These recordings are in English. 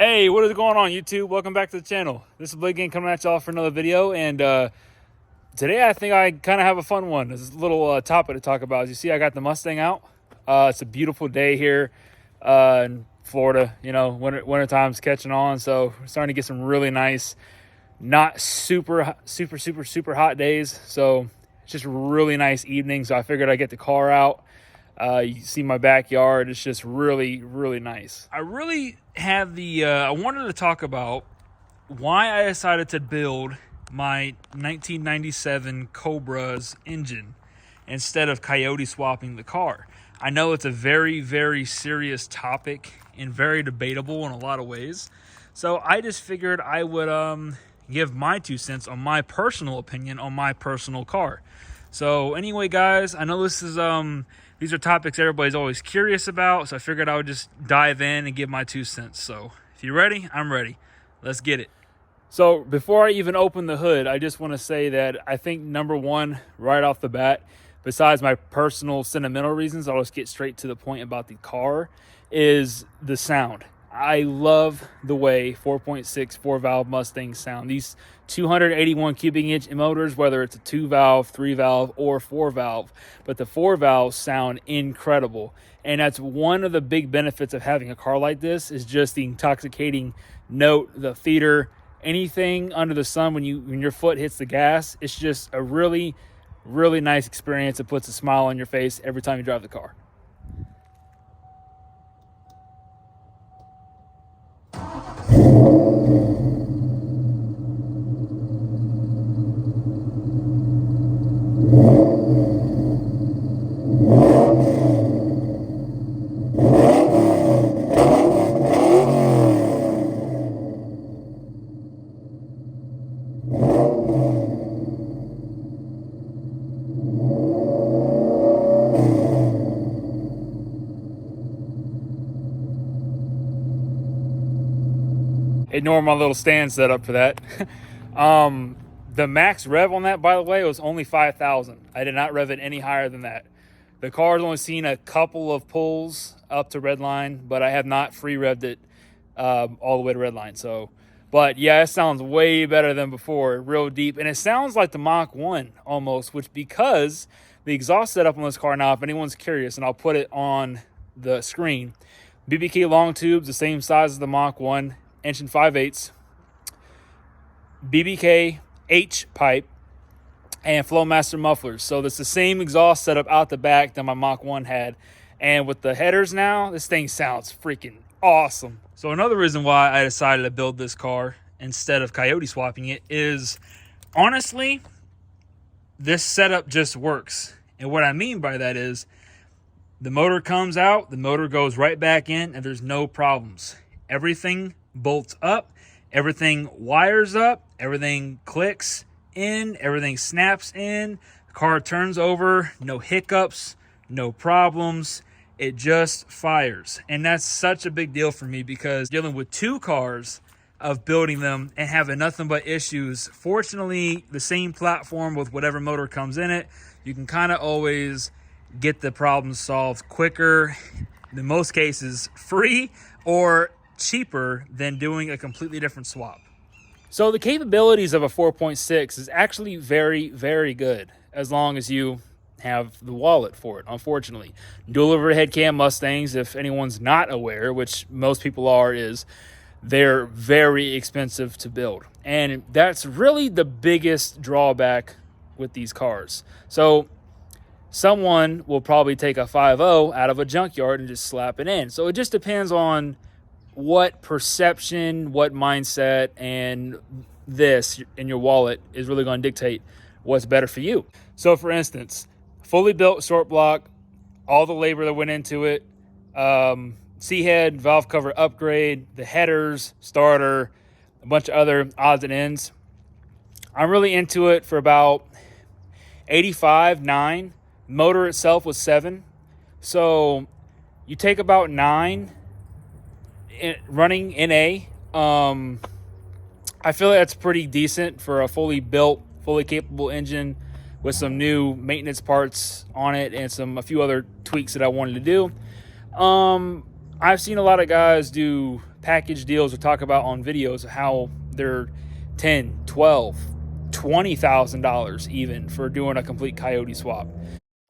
Hey, what is going on, YouTube? Welcome back to the channel. This is Blake Gang coming at y'all for another video, and today I think I kind of have a fun one. There's a little topic to talk about. As you see, I got the Mustang out. It's a beautiful day here in Florida. You know, winter time's catching on, so we're starting to get some really nice, not super hot days. So it's just a really nice evening. So I figured I'd get the car out. You see my backyard. It's just really nice. I really had I wanted to talk about why I decided to build my 1997 Cobra's engine instead of Coyote swapping the car. I know it's a very serious topic and very debatable in a lot of ways. So I just figured I would give my 2 cents on my personal opinion on my personal car. So anyway, guys, I know this is these are topics everybody's always curious about, so I figured I would just dive in and give my 2 cents. So if you're ready, I'm ready. Let's get it. So before I even open the hood, I just want to say that I think number one, right off the bat, besides my personal sentimental reasons, I'll just get straight to the point about the car, is the sound. I love the way 4.6 4-valve Mustangs sound. These 281 cubic inch motors, whether it's a 2-valve, 3-valve, or 4-valve, but the 4-valves sound incredible. And that's one of the big benefits of having a car like this, is just the intoxicating note, the theater, anything under the sun when your foot hits the gas. It's just a really nice experience. It puts a smile on your face every time you drive the car. Ignore my little stand setup for that. The max rev on that, by the way, was only 5,000. I did not rev it any higher than that. The car's only seen a couple of pulls up to redline, but I have not free revved it all the way to redline. So, but yeah, it sounds way better than before, real deep. And it sounds like the Mach 1 almost, which, because the exhaust setup on this car now, if anyone's curious, and I'll put it on the screen, BBK long tubes, the same size as the Mach 1, inch and 5/8, BBK H pipe, and Flowmaster mufflers. So it's the same exhaust setup out the back that my Mach 1 had. And with the headers now, this thing sounds freaking awesome. So another reason why I decided to build this car instead of Coyote swapping it is, honestly, this setup just works. And what I mean by that is, the motor comes out, the motor goes right back in, and there's no problems. Everything bolts up, everything wires up, everything clicks in, everything snaps in, the car turns over, no hiccups, no problems. It just fires. And that's such a big deal for me, because dealing with 2 cars, of building them and having nothing but issues. Fortunately, the same platform with whatever motor comes in it, you can kind of always get the problem solved quicker, in most cases free or cheaper than doing a completely different swap. So the capabilities of a 4.6 is actually very good, as long as you have the wallet for it. Unfortunately, dual overhead cam Mustangs, if anyone's not aware, which most people are, is they're very expensive to build, and that's really the biggest drawback with these cars. So someone will probably take a 5.0 out of a junkyard and just slap it in. So it just depends on what perception, what mindset, and this in your wallet is really going to dictate what's better for you. So for instance, fully built short block, all the labor that went into it, C-head, valve cover upgrade, the headers, starter, a bunch of other odds and ends. I'm really into it for about 85, 9. Motor itself was 7. So you take about 9 running NA. I feel like that's pretty decent for a fully built, fully capable engine with some new maintenance parts on it and a few other tweaks that I wanted to do. I've seen a lot of guys do package deals or talk about on videos how they're $10, $12, $20,000 even for doing a complete Coyote swap.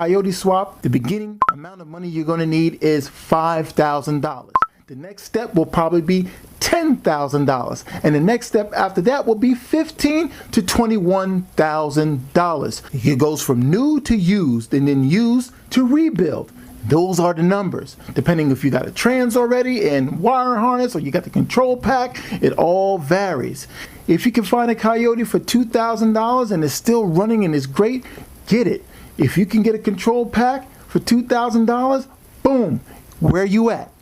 Coyote swap, the beginning amount of money you're going to need is $5,000. The next step will probably be $10,000, and the next step after that will be $15,000 to $21,000. It goes from new to used, and then used to rebuild. Those are the numbers. Depending if you got a trans already and wire harness, or you got the control pack, it all varies. If you can find a Coyote for $2,000 and it's still running and is great, get it. If you can get a control pack for $2,000, boom, where you at?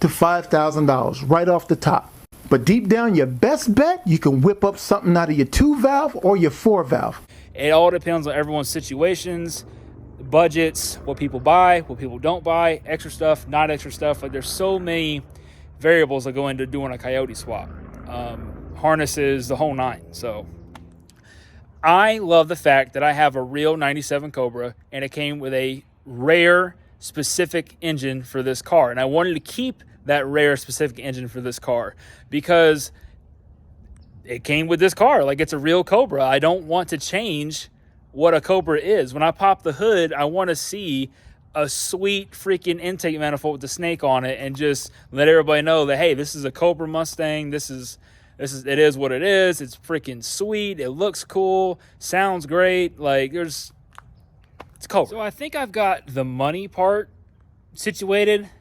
To $5,000 right off the top. But deep down, your best bet, you can whip up something out of your 2-valve or your 4-valve. It all depends on everyone's situations, budgets, what people buy, what people don't buy, extra stuff, not extra stuff. Like, there's so many variables that go into doing a Coyote swap. Harnesses, the whole nine. So I love the fact that I have a real 97 Cobra, and it came with a rare specific engine for this car. And I wanted to keep that rare specific engine for this car because it came with this car. Like, it's a real Cobra. I don't want to change what a Cobra is. When I pop the hood, I want to see a sweet freaking intake manifold with the snake on it and just let everybody know that, hey, this is a Cobra Mustang. It is what it is. It's freaking sweet. It looks cool. Sounds great. Like, it's Cobra. So I think I've got the money part situated.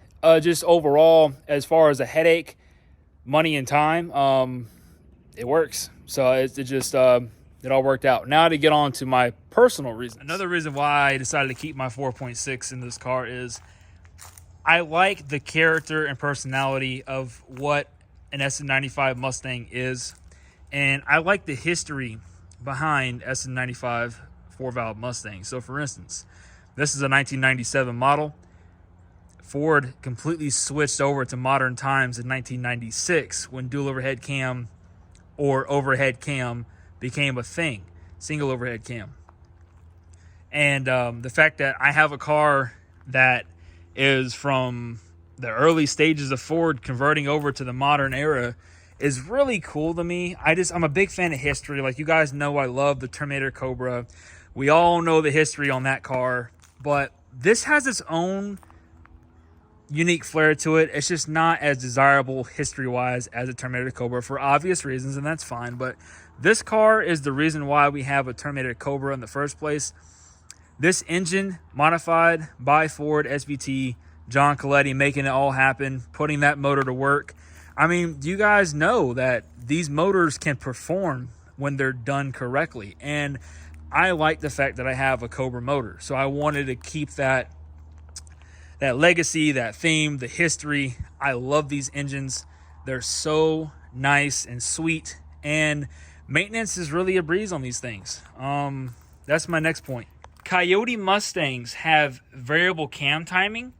Just overall, as far as a headache, money and time, it works. So it all worked out. Now to get on to my personal reasons. Another reason why I decided to keep my 4.6 in this car is I like the character and personality of what an SM95 Mustang is. And I like the history behind SM95 4-valve Mustang. So for instance, this is a 1997 model. Ford completely switched over to modern times in 1996 when dual overhead cam or overhead cam became a thing, single overhead cam. And the fact that I have a car that is from the early stages of Ford converting over to the modern era is really cool to me. I'm a big fan of history. Like, you guys know, I love the Terminator Cobra. We all know the history on that car, but this has its own unique flair to it. It's just not as desirable history-wise as a Terminator Cobra for obvious reasons, and that's fine. But this car is the reason why we have a Terminator Cobra in the first place. This engine, modified by Ford, SVT, John Coletti, making it all happen, putting that motor to work. I mean, you guys know that these motors can perform when they're done correctly. And I like the fact that I have a Cobra motor. So I wanted to keep that legacy, that theme, the history. I love these engines. They're so nice and sweet. And maintenance is really a breeze on these things. That's my next point. Coyote Mustangs have variable cam timing,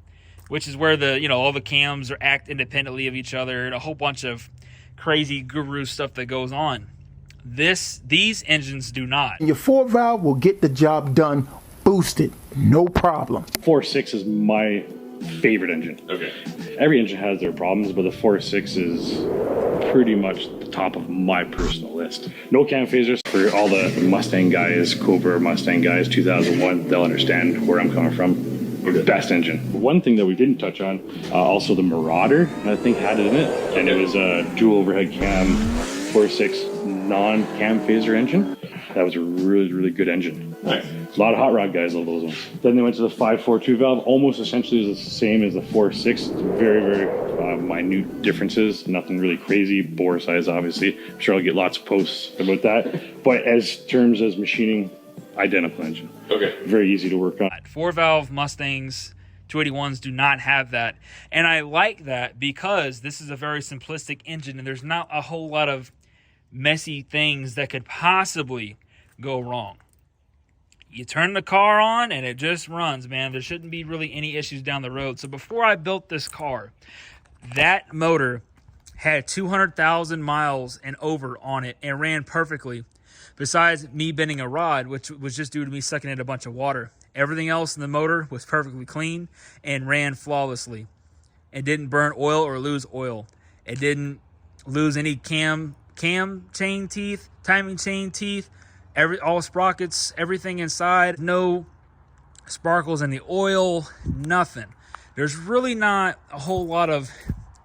which is where all the cams act independently of each other and a whole bunch of crazy guru stuff that goes on. These engines do not. Your 4-valve will get the job done boosted, no problem. 4.6 is my favorite engine. Okay. Every engine has their problems, but the 4.6 is pretty much the top of my personal list. No cam phasers for all the Mustang guys, Cobra Mustang guys, 2001. They'll understand where I'm coming from. The best engine. One thing that we didn't touch on, also the Marauder, I think had it in it, and it was a dual overhead cam 4.6 non-cam phaser engine. That was a really, really good engine. Nice. A lot of hot rod guys love those ones. Then they went to the 5.42 valve, almost essentially the same as the 4.6. Very, very minute differences. Nothing really crazy. Bore size, obviously. I'm sure I'll get lots of posts about that. But as terms as machining, identical engine. Okay. Very easy to work on. 4-valve Mustangs, 281s do not have that. And I like that because this is a very simplistic engine and there's not a whole lot of messy things that could possibly go wrong. You turn the car on and it just runs, man. There shouldn't be really any issues down the road. So before I built this car, that motor had 200,000 miles and over on it and ran perfectly. Besides me bending a rod, which was just due to me sucking in a bunch of water. Everything else in the motor was perfectly clean and ran flawlessly and didn't burn oil or lose oil. It didn't lose any cam chain teeth, timing chain teeth, all sprockets, everything inside. No sparkles in the oil, nothing. There's really not a whole lot of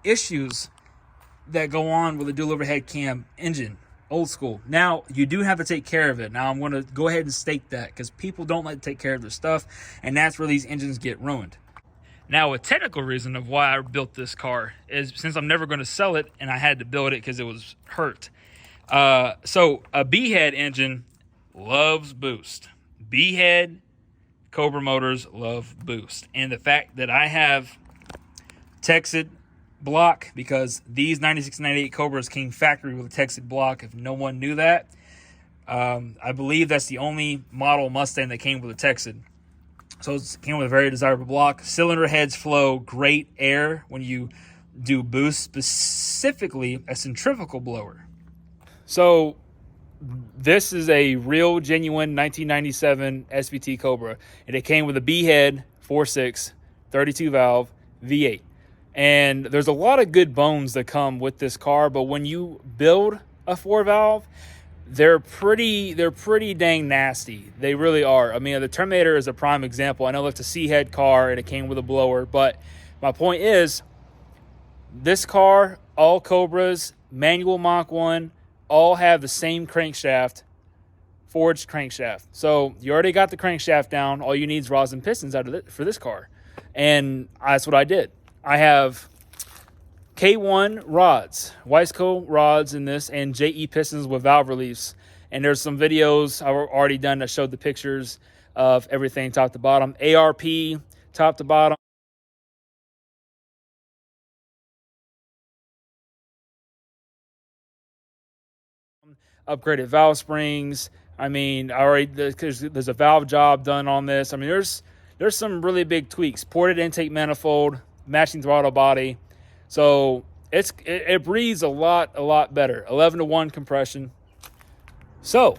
issues that go on with a dual overhead cam engine, old school. Now, you do have to take care of it. Now, I'm going to go ahead and state that because people don't like to take care of their stuff, and that's where these engines get ruined. Now, a technical reason of why I built this car is since I'm never going to sell it, and I had to build it because it was hurt. So a B-head engine loves boost. B-head Cobra motors love boost. And the fact that I have Texas block, because these 96 and 98 Cobras came factory with a Texas block, if no one knew that. I believe that's the only model Mustang that came with a Texas. So it came with a very desirable block. Cylinder heads flow great air when you do boost, specifically a centrifugal blower. So this is a real, genuine 1997 SVT Cobra, and it came with a B-head 4.6 32 valve V8. And there's a lot of good bones that come with this car, but when you build a 4-valve, they're pretty dang nasty. They really are. I mean, the Terminator is a prime example. I know it's a C-head car and it came with a blower, but my point is, this car, all Cobras, manual Mach 1, all have the same crankshaft, forged crankshaft. So you already got the crankshaft down. All you need is rods and pistons for this car. And that's what I did. I have K1 rods, Wiseco rods in this, and JE pistons with valve reliefs. And there's some videos I've already done that showed the pictures of everything top to bottom. ARP top to bottom. Upgraded valve springs. I mean, there's a valve job done on this. I mean, there's some really big tweaks. Ported intake manifold, matching throttle body. So it breathes a lot better. 11-to-1 compression. So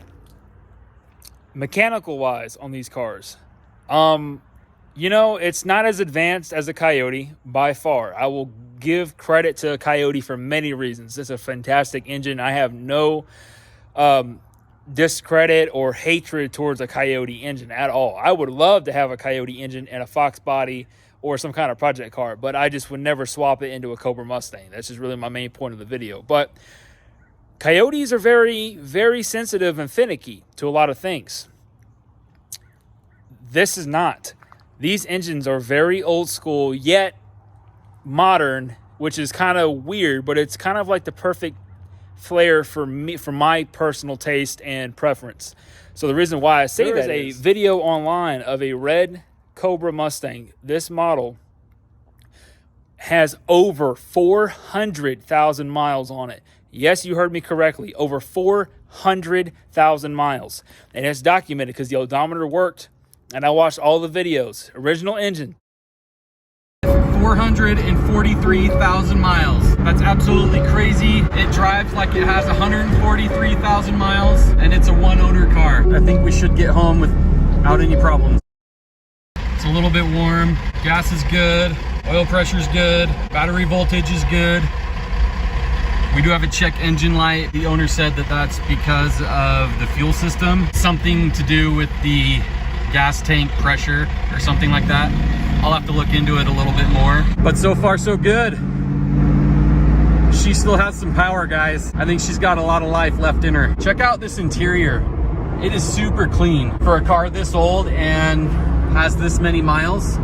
mechanical wise on these cars, you know, it's not as advanced as a Coyote by far. I will give credit to a Coyote for many reasons. It's a fantastic engine. I have no discredit or hatred towards a Coyote engine at all. I would love to have a Coyote engine and a Fox body or some kind of project car, but I just would never swap it into a Cobra Mustang. That's just really my main point of the video. But Coyotes are very, very sensitive and finicky to a lot of things. This is not. These engines are very old school, yet modern, which is kind of weird, but it's kind of like the perfect flair for me, for my personal taste and preference. So the reason why I say that is a video online of a red Cobra Mustang. This model has over 400,000 miles on it. Yes, you heard me correctly. Over 400,000 miles. And it's documented because the odometer worked. And I watched all the videos. Original engine. 443,000 miles. That's absolutely crazy. It drives like it has 143,000 miles, and it's a one-owner car. I think we should get home without any problems. It's a little bit warm. Gas is good. Oil pressure is good. Battery voltage is good. We do have a check engine light. The owner said that that's because of the fuel system. Something to do with the gas tank pressure or something like that. I'll have to look into it a little bit more. But so far, so good. She still has some power, guys. I think she's got a lot of life left in her. Check out this interior. It is super clean for a car this old and has this many miles.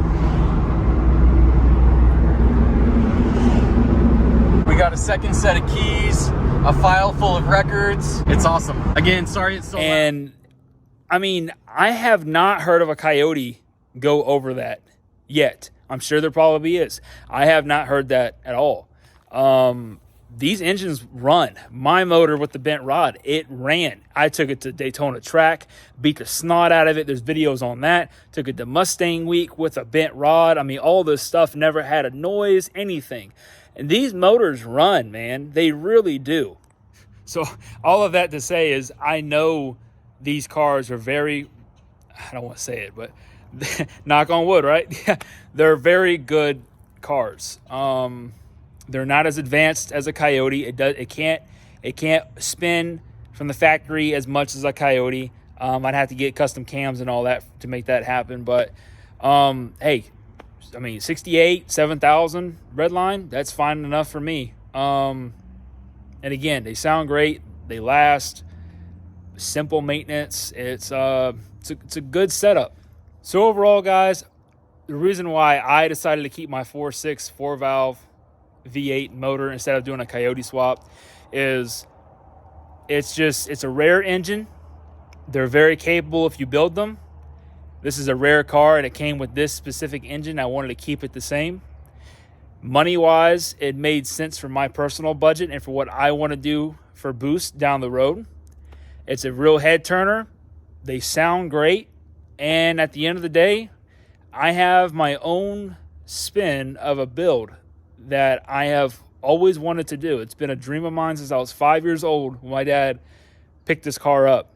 We got a second set of keys, a file full of records. It's awesome. Again, sorry it's so loud. I mean, I have not heard of a Coyote go over that yet. I'm sure there probably is. I have not heard that at all. These engines run. My motor with the bent rod, it ran. I took it to Daytona track, beat the snot out of it. There's videos on that. Took it to Mustang Week with a bent rod. I mean, all this stuff never had a noise, anything. And these motors run, man. They really do. So all of that to say is I know these cars are very, I don't want to say it, but knock on wood, right? They're very good cars. They're not as advanced as a Coyote. It can't spin from the factory as much as a Coyote. I'd have to get custom cams and all that to make that happen. But hey, I mean, 68, 7,000 redline, that's fine enough for me. And again, they sound great. They last. Simple maintenance. It's a good setup. So overall, guys, the reason why I decided to keep my 4.6 4-valve V8 motor instead of doing a Coyote swap is it's a rare engine. They're very capable if you build them. This is a rare car, and it came with this specific engine. I wanted to keep it the same. Money-wise, it made sense for my personal budget and for what I want to do for boost down the road. It's a real head turner. They sound great. And at the end of the day, I have my own spin of a build that I have always wanted to do. It's been a dream of mine since I was 5 years old when my dad picked this car up.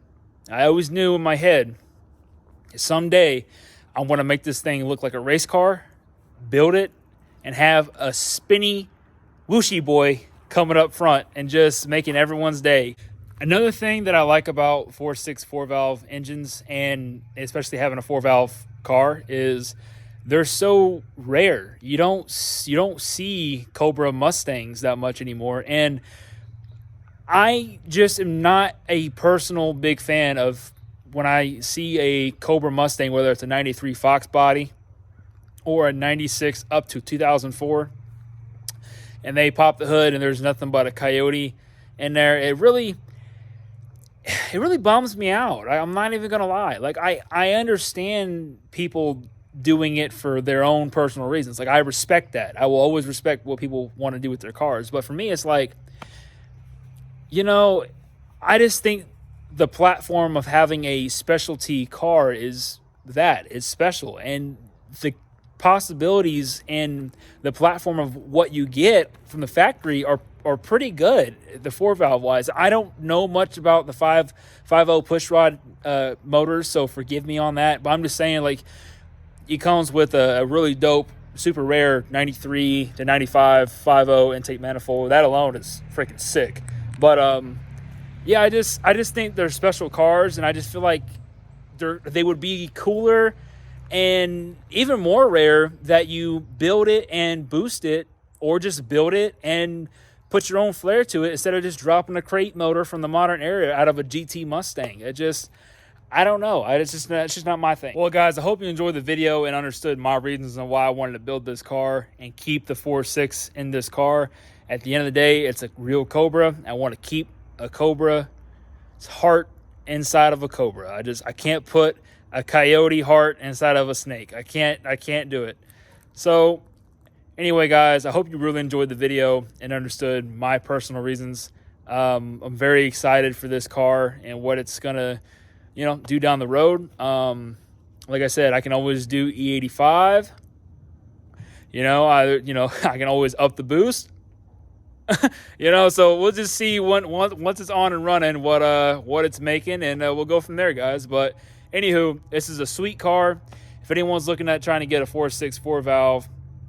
I always knew in my head, someday I want to make this thing look like a race car, build it, and have a spinny whooshy boy coming up front and just making everyone's day. Another thing that I like about 4.6 4-valve engines, and especially having a 4-valve car, is they're so rare. You don't see COBRA Mustangs that much anymore, and I just am not a personal big fan of when I see a COBRA Mustang, whether it's a 93 Fox body or a 96 up to 2004, and they pop the hood and there's nothing but a Coyote in there. It really bums me out. I'm not even going to lie. Like, I understand people doing it for their own personal reasons. Like, I respect that. I will always respect what people want to do with their cars. But for me, it's like, I just think the platform of having a specialty car is special. And the possibilities and the platform of what you get from the factory are pretty good, the 4-valve wise. I don't know much about the 5.0 pushrod motors, so forgive me on that. But I'm just saying, like, it comes with a really dope, super rare 93 to 95 5.0 intake manifold. That alone is freaking sick. But yeah, I just think they're special cars, and I just feel like they would be cooler and even more rare that you build it and boost it, or just build it and put your own flair to it instead of just dropping a crate motor from the modern era out of a GT Mustang. I don't know. It's just not my thing. Well, guys, I hope you enjoyed the video and understood my reasons on why I wanted to build this car and keep the 4.6 in this car. At the end of the day, it's a real Cobra. I want to keep a Cobra's heart inside of a Cobra. I can't put a Coyote heart inside of a snake. I can't do it. So anyway, guys, I hope you really enjoyed the video and understood my personal reasons. I'm very excited for this car and what it's gonna, do down the road. Like I said, I can always do E85. I can always up the boost. So we'll just see once it's on and running what it's making, and we'll go from there, guys. But anywho, this is a sweet car. If anyone's looking at trying to get a 4.6 4-valve,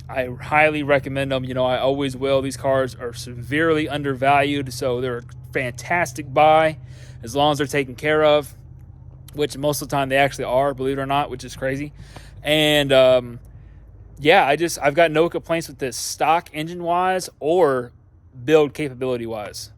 I highly recommend them. I always will. These cars are severely undervalued, so they're a fantastic buy as long as they're taken care of, which most of the time they actually are, believe it or not, which is crazy. And yeah, I've got no complaints with this stock engine wise or build capability wise.